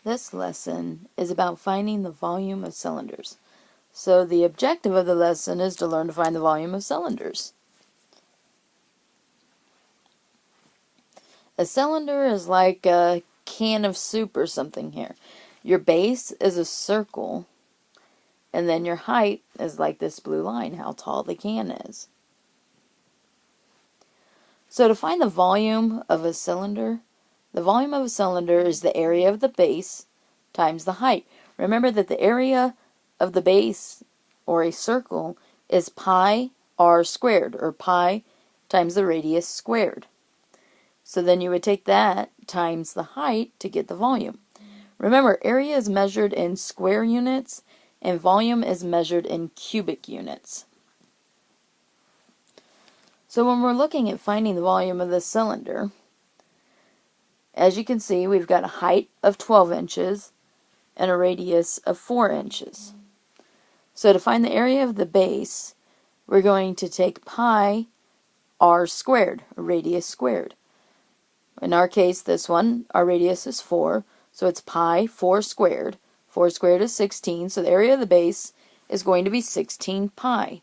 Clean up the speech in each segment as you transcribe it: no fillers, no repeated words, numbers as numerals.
This lesson is about finding the volume of cylinders. So the objective of the lesson is to learn to find the volume of cylinders. A cylinder is like a can of soup or something here. Your base is a circle, and then your height is like this blue line, how tall the can is. So to find the volume of a cylinder, the volume of a cylinder is the area of the base times the height. Remember that the area of the base, or a circle, is pi r squared, or pi times the radius squared. So then you would take that times the height to get the volume. Remember, area is measured in square units, and volume is measured in cubic units. So when we're looking at finding the volume of this cylinder, as you can see, we've got a height of 12 inches and a radius of 4 inches. So to find the area of the base, we're going to take pi r squared, or radius squared. In our case, this one, our radius is 4, so it's pi 4 squared. 4 squared is 16, so the area of the base is going to be 16 pi.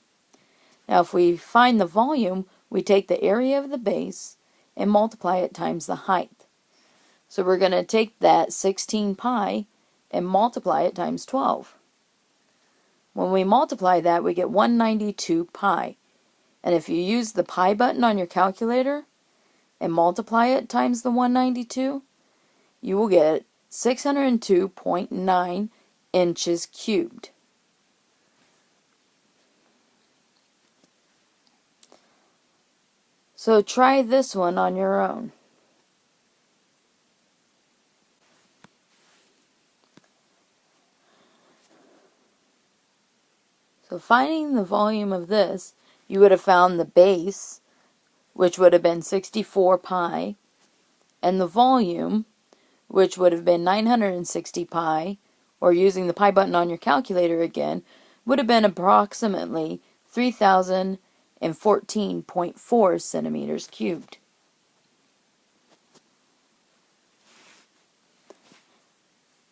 Now if we find the volume, we take the area of the base and multiply it times the height. So we're going to take that 16 pi and multiply it times 12. When we multiply that, we get 192 pi. And if you use the pi button on your calculator and multiply it times the 192, you will get 602.9 inches cubed. So try this one on your own. So finding the volume of this, you would have found the base, which would have been 64 pi, and the volume, which would have been 960 pi, or using the pi button on your calculator again, would have been approximately 3,014.4 centimeters cubed.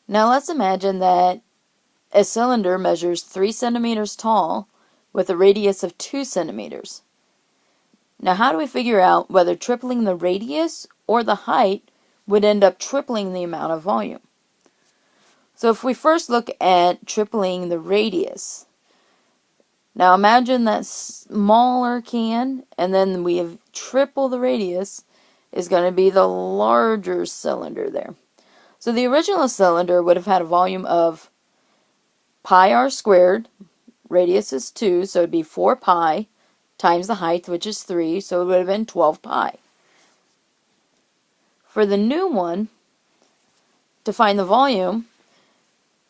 Now let's imagine that a cylinder measures 3 centimeters tall with a radius of 2 centimeters. Now how do we figure out whether tripling the radius or the height would end up tripling the amount of volume? So if we first look at tripling the radius, now imagine that smaller can, and then we have triple the radius is going to be the larger cylinder there. So the original cylinder would have had a volume of pi r squared, radius is 2, so it would be 4 pi, times the height, which is 3, so it would have been 12 pi. For the new one, to find the volume,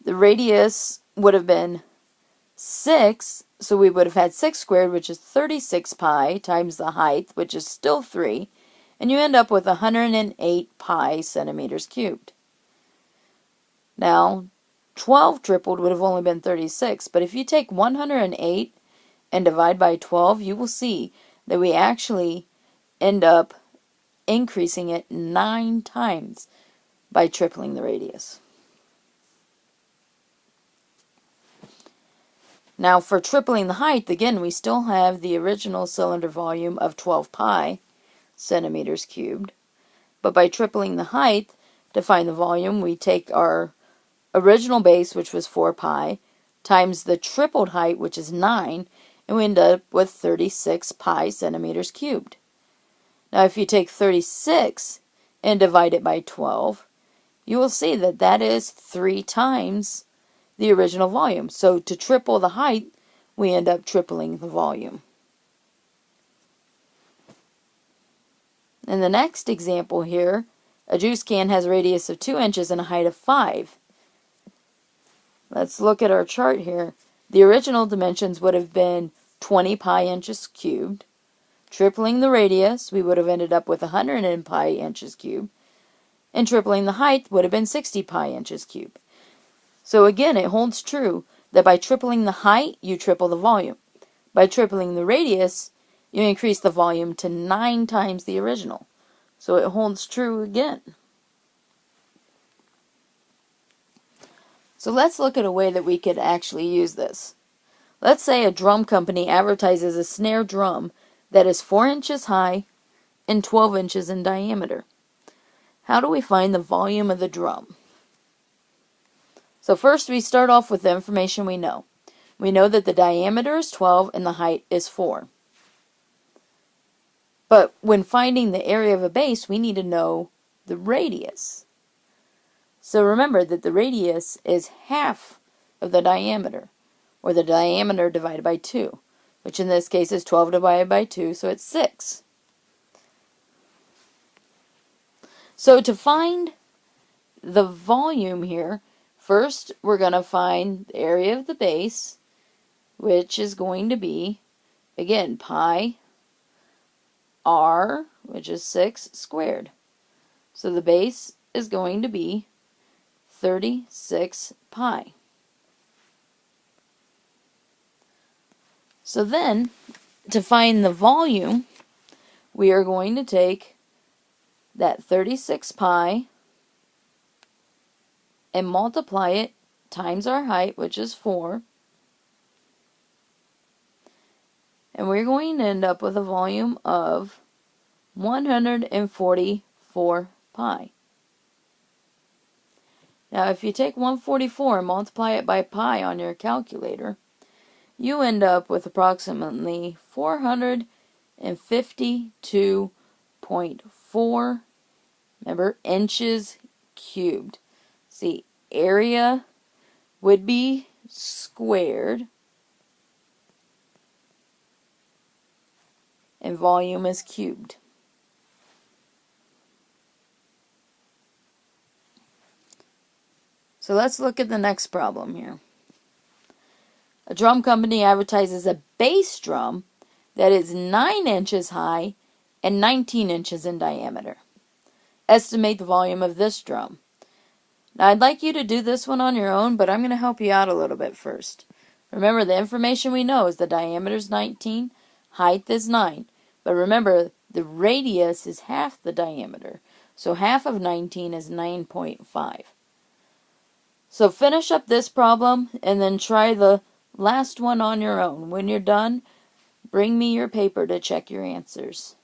the radius would have been 6, so we would have had 6 squared, which is 36 pi, times the height, which is still 3, and you end up with 108 pi centimeters cubed. Now, 12 tripled would have only been 36, but if you take 108 and divide by 12, you will see that we actually end up increasing it 9 times by tripling the radius. Now for tripling the height, again, we still have the original cylinder volume of 12 pi centimeters cubed, but by tripling the height, to find the volume, we take our original base, which was 4 pi, times the tripled height, which is 9, and we end up with 36 pi centimeters cubed. Now if you take 36 and divide it by 12, you will see that that is 3 times the original volume. So to triple the height, we end up tripling the volume. In the next example here, a juice can has a radius of 2 inches and a height of 5. Let's look at our chart here. The original dimensions would have been 20 pi inches cubed. Tripling the radius, we would have ended up with 100 pi inches cubed. And tripling the height would have been 60 pi inches cubed. So again, it holds true that by tripling the height, you triple the volume. By tripling the radius, you increase the volume to 9 times the original. So it holds true again. So let's look at a way that we could actually use this. Let's say a drum company advertises a snare drum that is 4 inches high and 12 inches in diameter. How do we find the volume of the drum? So first we start off with the information we know. We know that the diameter is 12 and the height is 4. But when finding the area of a base, we need to know the radius. So remember that the radius is half of the diameter, or the diameter divided by 2, which in this case is 12 divided by 2, so it's 6. So to find the volume here, first we're going to find the area of the base, which is going to be, again, pi r, which is 6 squared. So the base is going to be 36 pi. So then, to find the volume, we are going to take that 36 pi and multiply it times our height, which is 4. And we're going to end up with a volume of 144 pi. Now, if you take 144 and multiply it by pi on your calculator, you end up with approximately 452.4, remember, inches cubed. See, area would be squared, and volume is cubed. So let's look at the next problem here. A drum company advertises a bass drum that is 9 inches high and 19 inches in diameter. Estimate the volume of this drum. Now I'd like you to do this one on your own, but I'm going to help you out a little bit first. Remember, the information we know is the diameter is 19, height is 9. But remember, the radius is half the diameter. So half of 19 is 9.5. So finish up this problem and then try the last one on your own. When you're done, bring me your paper to check your answers.